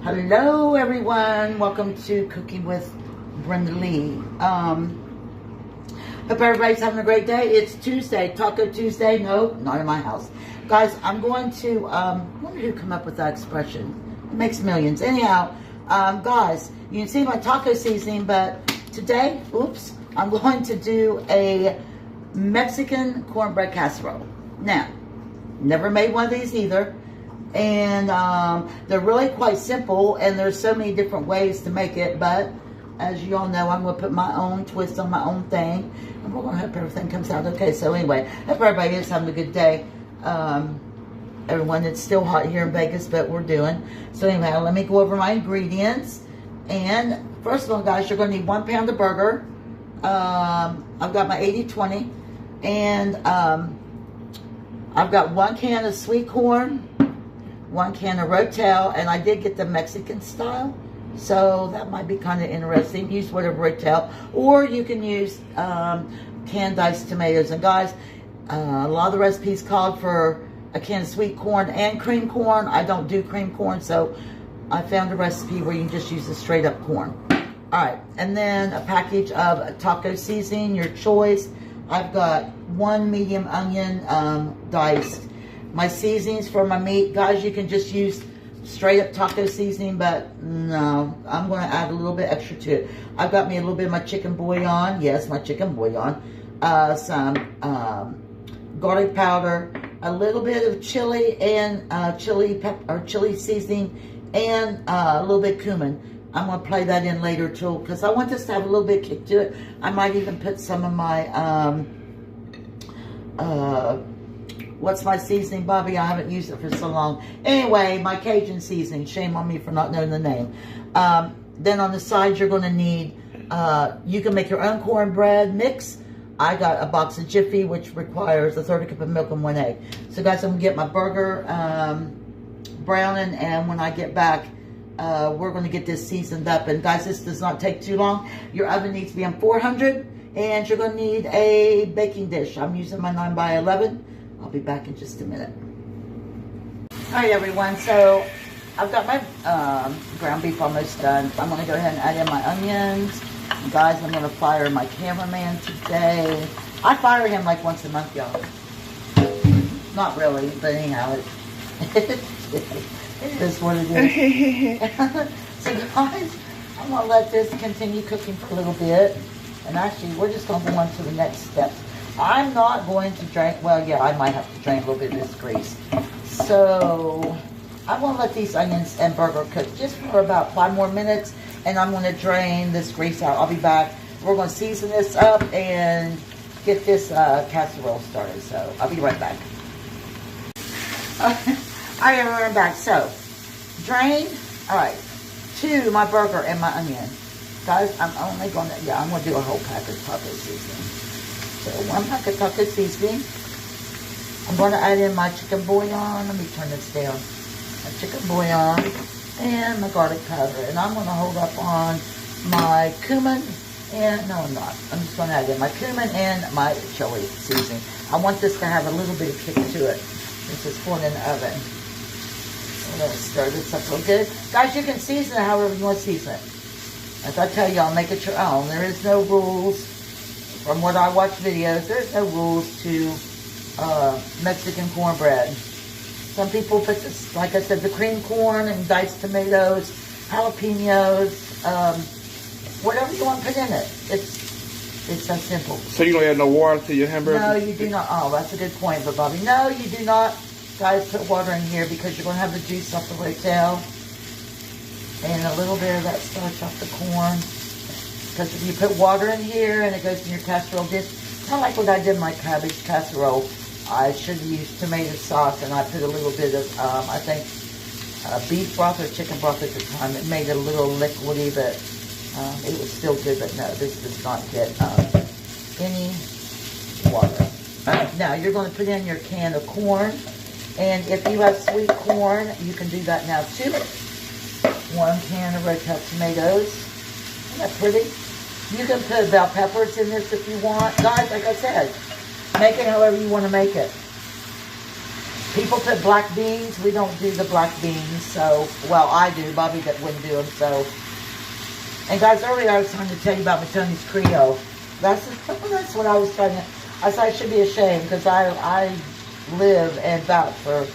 Hello everyone, welcome to Cooking with Brenda Lee. Hope everybody's having a great day. It's Tuesday, Taco Tuesday. No, not in my house. Guys, I'm going to, I wonder who come up with that expression. It makes millions. Anyhow, guys, you can see my taco seasoning, but today, oops, I'm going to do a Mexican cornbread casserole. Now, never made one of these either. And they're really quite simple, and there's so many different ways to make it, but as you all know, I'm going to put my own twist on my own thing, and we're going to hope everything comes out okay. So anyway, hope everybody is having a good day. Everyone, it's still hot here in Vegas, but we're doing. So anyway, let me go over my ingredients. And first of all, guys, you're going to need 1 pound of burger. I've got my 80-20, and I've got 1 can of sweet corn, 1 can of Rotel, and I did get the Mexican style, so that might be kind of interesting. Use whatever Rotel, or you can use canned diced tomatoes. And guys, a lot of the recipes called for a can of sweet corn and cream corn. I don't do cream corn, so I found a recipe where you can just use the straight up corn. Alright, and then a package of taco seasoning, your choice. I've got 1 medium onion diced. My seasonings for my meat, guys, you can just use straight up taco seasoning, but no, I'm going to add a little bit extra to it. I've got me a little bit of my chicken bouillon, yes, my chicken bouillon, some garlic powder, a little bit of chili and chili seasoning, and a little bit cumin. I'm going to play that in later too, because I want this to have a little bit of kick to it. I might even put some of my what's my seasoning, Bobby? I haven't used it for so long. Anyway, my Cajun seasoning. Shame on me for not knowing the name. Then on the side, you're going to need, you can make your own cornbread mix. I got a box of Jiffy, which requires a 1/3 cup of milk and 1 egg. So guys, I'm going to get my burger browning, and when I get back, we're going to get this seasoned up. And guys, this does not take too long. Your oven needs to be on 400, and you're going to need a baking dish. I'm using my 9x11. I'll be back in just a minute. Alright everyone, so I've got my ground beef almost done. I'm going to go ahead and add in my onions. And guys, I'm going to fire my cameraman today. I fire him like once a month, y'all. Not really, but anyhow, it is what it is. So guys, I'm going to let this continue cooking for a little bit. And actually, we're just going to go on to the next steps. I'm not going to drain, well, yeah, I might have to drain a little bit of this grease. So, I'm going to let these onions and burger cook just for about 5 more minutes, and I'm going to drain this grease out. I'll be back. We're going to season this up and get this casserole started. So, I'll be right back. Alright, everyone, back. So, drain, alright, to my burger and my onion. Guys, I'm only going to, I'm going to do a whole pack of taco seasoning. So 1 pack of taco seasoning. I'm going to add in my chicken bouillon. Let me turn this down. My chicken bouillon and my garlic powder. And I'm going to hold up on my cumin. And no, I'm not. I'm just going to add in my cumin and my chili seasoning. I want this to have a little bit of kick to it. This is going in the oven. I'm going to stir this up real good. Guys, you can season it however you want to season it. As I tell y'all, make it your own. There is no rules. From what I watch videos, there's no rules to Mexican cornbread. Some people put this, like I said, the cream corn and diced tomatoes, jalapenos, whatever you want to put in it. It's so simple. So you don't add no water to your hamburger? No, you do not. Oh, that's a good point, but Bobby. No, you do not, guys, put water in here because you're going to have the juice off the Rotel and a little bit of that starch off the corn. Because if you put water in here and it goes in your casserole dish, kind of like what I did in my cabbage casserole, I should have used tomato sauce, and I put a little bit of, I think, beef broth or chicken broth at the time. It made it a little liquidy, but it was still good. But no, this does not get any water. Now, you're going to put in your can of corn, and if you have sweet corn, you can do that now too. 1 can of red hot tomatoes. Isn't that pretty? You can put bell peppers in this if you want. Guys, like I said, make it however you want to make it. People put black beans. We don't do the black beans. So, well, I do. Bobby that wouldn't do them. So, and guys, earlier I was trying to tell you about Matoni's Creole. That's what I was trying to. I said I should be ashamed because I live and vouch for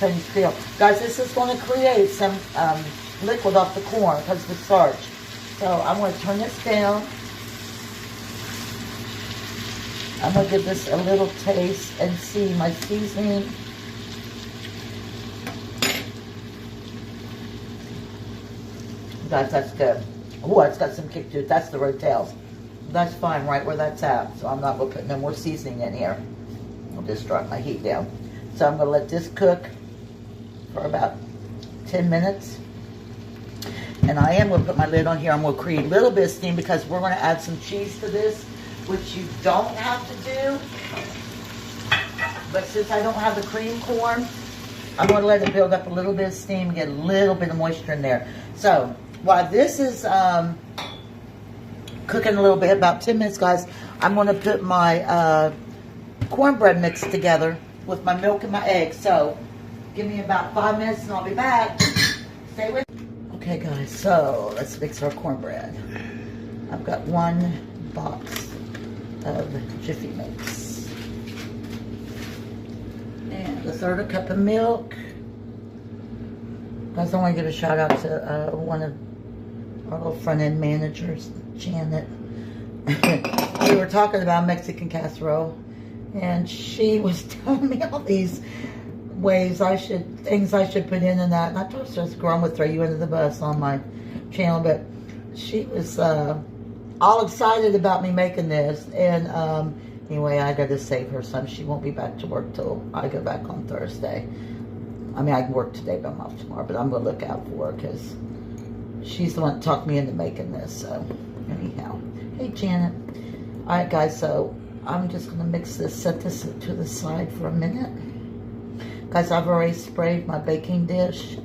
Matoni's Creole. Guys, this is going to create some liquid off the corn because of the starch. So I'm going to turn this down. I'm going to give this a little taste and see my seasoning. Guys, that's good. Oh, it's got some kick to it. That's the rotel. That's fine right where that's at. So I'm not going to put no more seasoning in here. I'll just drop my heat down. So I'm going to let this cook for about 10 minutes. And I am going to put my lid on here. I'm going to create a little bit of steam because we're going to add some cheese to this, which you don't have to do. But since I don't have the cream corn, I'm going to let it build up a little bit of steam and get a little bit of moisture in there. So while this is cooking a little bit, about 10 minutes, guys, I'm going to put my cornbread mix together with my milk and my eggs. So give me about 5 minutes and I'll be back. Stay with me. Okay, guys, so let's mix our cornbread. I've got 1 box of Jiffy Mix. And a 1/3 cup of milk. Guys, I want to give a shout out to one of our little front end managers, Janet. We were talking about Mexican casserole, and she was telling me all these ways things I should put in and that. And I told her, girl, I'm going to throw you under the bus on my channel, but she was all excited about me making this. And anyway, I got to save her some. She won't be back to work till I go back on Thursday. I mean, I can work today, but I'm off tomorrow. But I'm going to look out for her because she's the one that talked me into making this. So, anyhow. Hey, Janet. All right, guys. So, I'm just going to mix this, set this to the side for a minute. Guys, I've already sprayed my baking dish.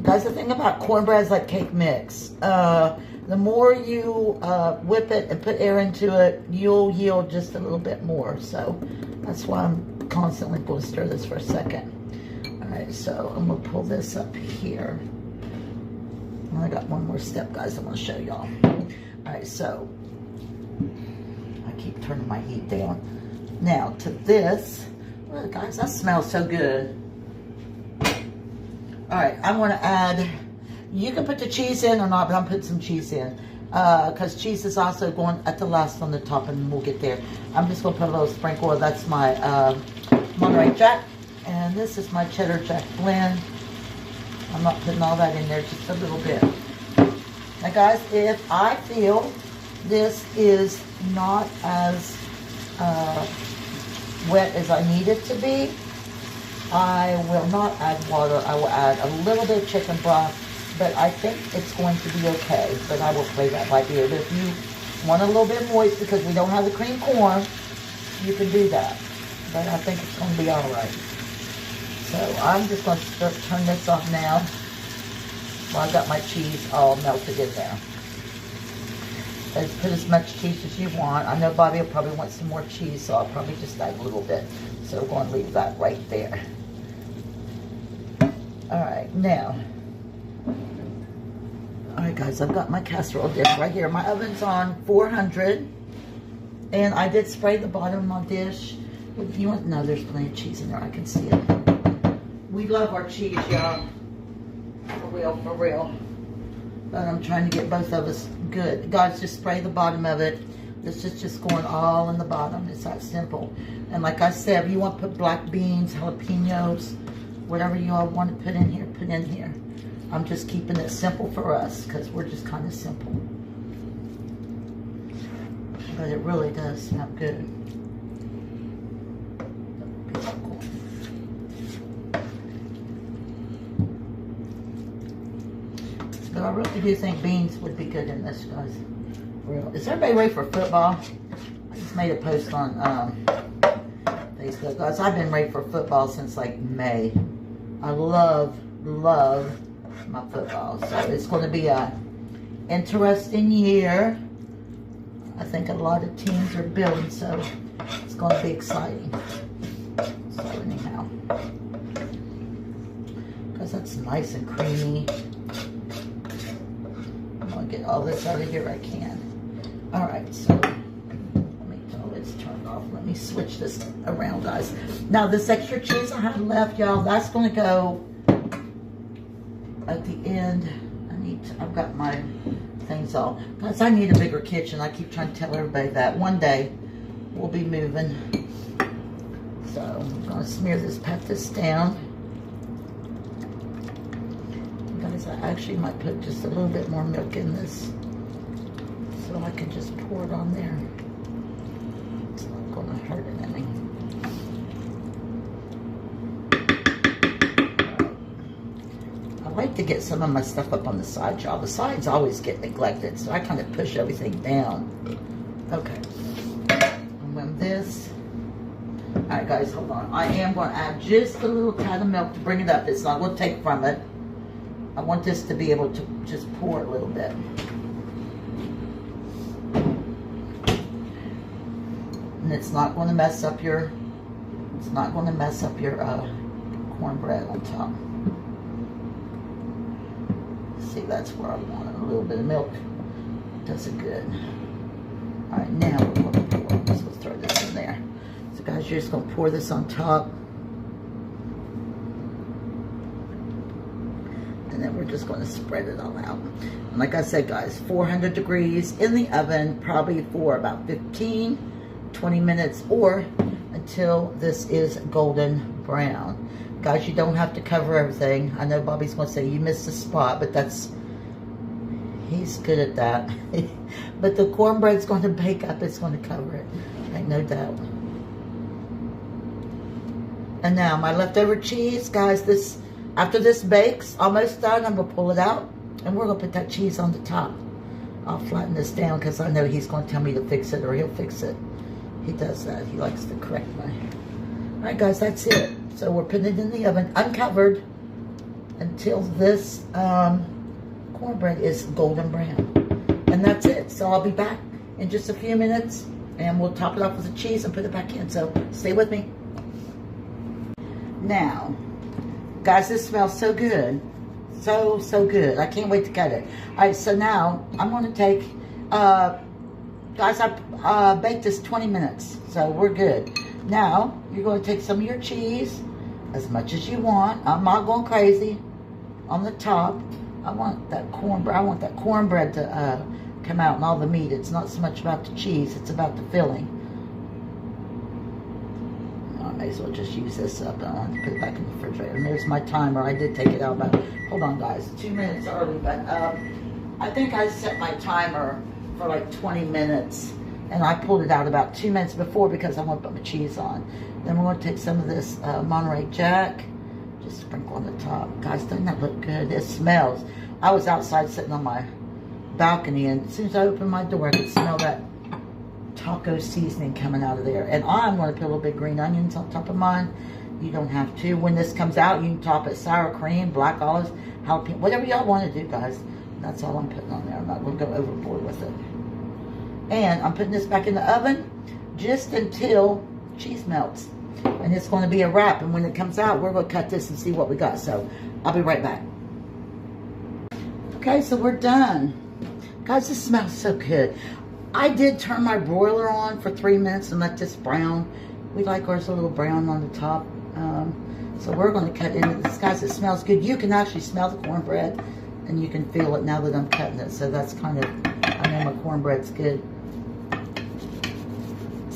Guys, the thing about cornbread is like cake mix. The more you whip it and put air into it, you'll yield just a little bit more. So, that's why I'm constantly going to stir this for a second. Alright, so I'm going to pull this up here. I got one more step, guys, I'm going to show y'all. Alright, so I keep turning my heat down. Now, to this, well, guys, that smells so good. Alright, I'm going to add, you can put the cheese in or not, but I'm putting some cheese in. Because cheese is also going at the last on the top, and we'll get there. I'm just going to put a little sprinkle. That's my Monterey Jack, and this is my Cheddar Jack blend. I'm not putting all that in there, just a little bit. Now, guys, if I feel this is not as wet as I need it to be, I will not add water. I will add a little bit of chicken broth. But I think it's going to be okay. But I will play that by ear. But if you want a little bit moist because we don't have the cream corn, you can do that. But I think it's going to be all right. So I'm just going to turn this off now while I got my cheese all melted in there. Let's put as much cheese as you want. I know Bobby will probably want some more cheese, so I'll probably just add a little bit. So we're going to leave that right there. All right, now. Alright guys, I've got my casserole dish right here. My oven's on 400. And I did spray the bottom of my dish. If you want, no, there's plenty of cheese in there. I can see it. We love our cheese, y'all. For real, for real. But I'm trying to get both of us good. Guys, just spray the bottom of it. This is just going all in the bottom. It's that simple. And like I said, if you want to put black beans, jalapenos, whatever you all want to put in here, put in here. I'm just keeping it simple for us because we're just kind of simple. But it really does smell good. But I really do think beans would be good in this, guys. Real. Is everybody ready for football? I just made a post on Facebook. Guys, I've been ready for football since like May. I love my football. So it's going to be a interesting year. I think a lot of teams are building, so it's going to be exciting. Because that's nice and creamy. I'm going to get all this out of here I can. Alright, so it's turned off. Let me switch this around, guys. Now, this extra cheese I have left, y'all, that's going to go at the end. I've got my things all. Guys, I need a bigger kitchen. I keep trying to tell everybody that. One day, we'll be moving. So, I'm going to smear this, pat this down. Guys, I actually might put just a little bit more milk in this. So I can just pour it on there. It's not going to hurt it any. I like to get some of my stuff up on the side, y'all. The sides always get neglected, so I kind of push everything down. Okay. And when this... Alright, guys, hold on. I am going to add just a little tad of milk to bring it up. It's not going to take from it. I want this to be able to just pour a little bit. And it's not going to mess up your... It's not going to mess up your cornbread on top. See, that's where I want it. A little bit of milk does it good. All right, now we're going to pour. Let's throw this in there. So, guys, you're just going to pour this on top. And then we're just going to spread it all out. And like I said, guys, 400 degrees in the oven, probably for about 15, 20 minutes, or until this is golden brown. Guys, you don't have to cover everything. I know Bobby's going to say you missed a spot, but he's good at that. But the cornbread's going to bake up. It's going to cover it. Ain't no doubt. And now my leftover cheese, guys, after this bakes, almost done, I'm going to pull it out. And we're going to put that cheese on the top. I'll flatten this down because I know he's going to tell me to fix it or he'll fix it. He does that. He likes to correct me. All right, guys, that's it. So we're putting it in the oven uncovered until this cornbread is golden brown. And that's it. So I'll be back in just a few minutes and we'll top it off with the cheese and put it back in. So stay with me. Now, guys, this smells so good. So good. I can't wait to cut it. All right, so now I'm going to take, guys, I baked this 20 minutes. So we're good. Now, you're going to take some of your cheese, as much as you want. I'm not going crazy on the top. I want that cornbread to come out and all the meat. It's not so much about the cheese, it's about the filling. I may as well just use this up. I don't have to put it back in the refrigerator. And there's my timer. I did take it out, but hold on, guys. 2 minutes early, but I think I set my timer for like 20 minutes. And I pulled it out about 2 minutes before because I want to put my cheese on. Then we're going to take some of this Monterey Jack. Just sprinkle on the top. Guys, doesn't that look good? It smells. I was outside sitting on my balcony, and as soon as I opened my door, I could smell that taco seasoning coming out of there. And I'm going to put a little bit of green onions on top of mine. You don't have to. When this comes out, you can top it sour cream, black olives, jalapeno, whatever y'all want to do, guys. That's all I'm putting on there. I'm not going to go overboard with it. And I'm putting this back in the oven just until cheese melts. And it's going to be a wrap. And when it comes out, we're going to cut this and see what we got. So I'll be right back. Okay, so we're done. Guys, this smells so good. I did turn my broiler on for 3 minutes and let this brown. We like ours a little brown on the top. So we're going to cut into this. Guys, it smells good. You can actually smell the cornbread. And you can feel it now that I'm cutting it. So that's kind of, I know my cornbread's good.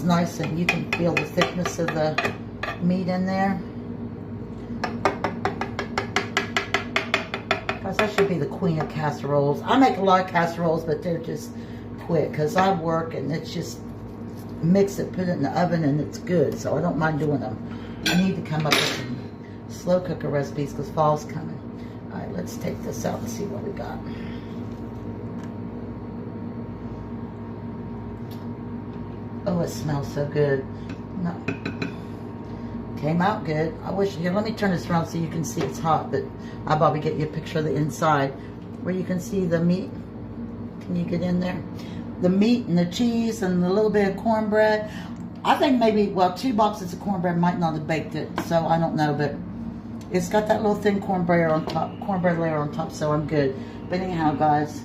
Nice, and you can feel the thickness of the meat in there. Guys, I should be the queen of casseroles. I make a lot of casseroles, but they're just quick because I work and it's just mix it, put it in the oven, and it's good. So I don't mind doing them. I need to come up with some slow cooker recipes because fall's coming. All right, let's take this out and see what we got. Oh, it smells so good. No. Came out good. I wish, here, let me turn this around so you can see it's hot, but I'll probably get you a picture of the inside where you can see the meat. Can you get in there? The meat and the cheese and a little bit of cornbread. I think maybe, well, 2 boxes of cornbread might not have baked it, so I don't know, but it's got that little thin cornbread layer on top, so I'm good. But anyhow, guys,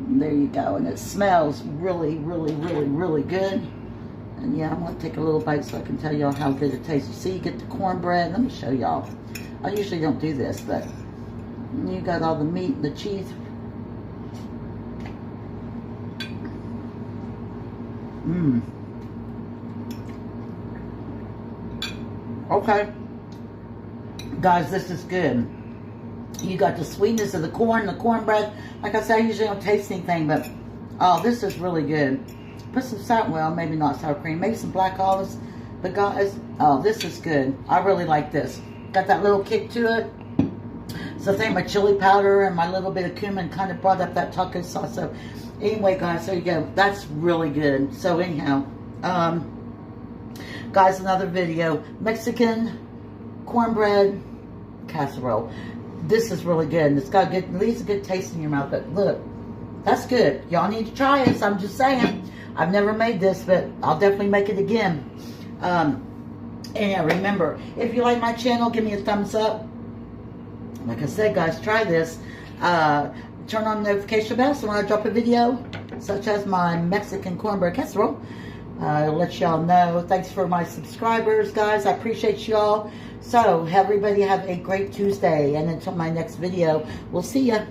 there you go. And it smells really, really, really, really good. And yeah, I'm going to take a little bite so I can tell y'all how good it tastes. You see, you get the cornbread. Let me show y'all. I usually don't do this, but you got all the meat and the cheese. Mmm. Okay. Guys, this is good. You got the sweetness of the corn, the cornbread. Like I said, I usually don't taste anything, but oh, this is really good. Put some sour, well, maybe not sour cream, maybe some black olives. But guys, oh, this is good. I really like this. Got that little kick to it. So I think my chili powder and my little bit of cumin kind of brought up that taco sauce. So anyway, guys, there you go. That's really good. So anyhow, guys, another video. Mexican cornbread casserole. This is really good. And it's got good, at least a good taste in your mouth. But look, that's good. Y'all need to try it. So I'm just saying. I've never made this, but I'll definitely make it again. And yeah, remember, if you like my channel, give me a thumbs up. Like I said, guys, try this. Turn on the notification bell so when I drop a video, such as my Mexican cornbread casserole, I'll let y'all know. Thanks for my subscribers, guys. I appreciate y'all. So, everybody have a great Tuesday. And until my next video, we'll see ya.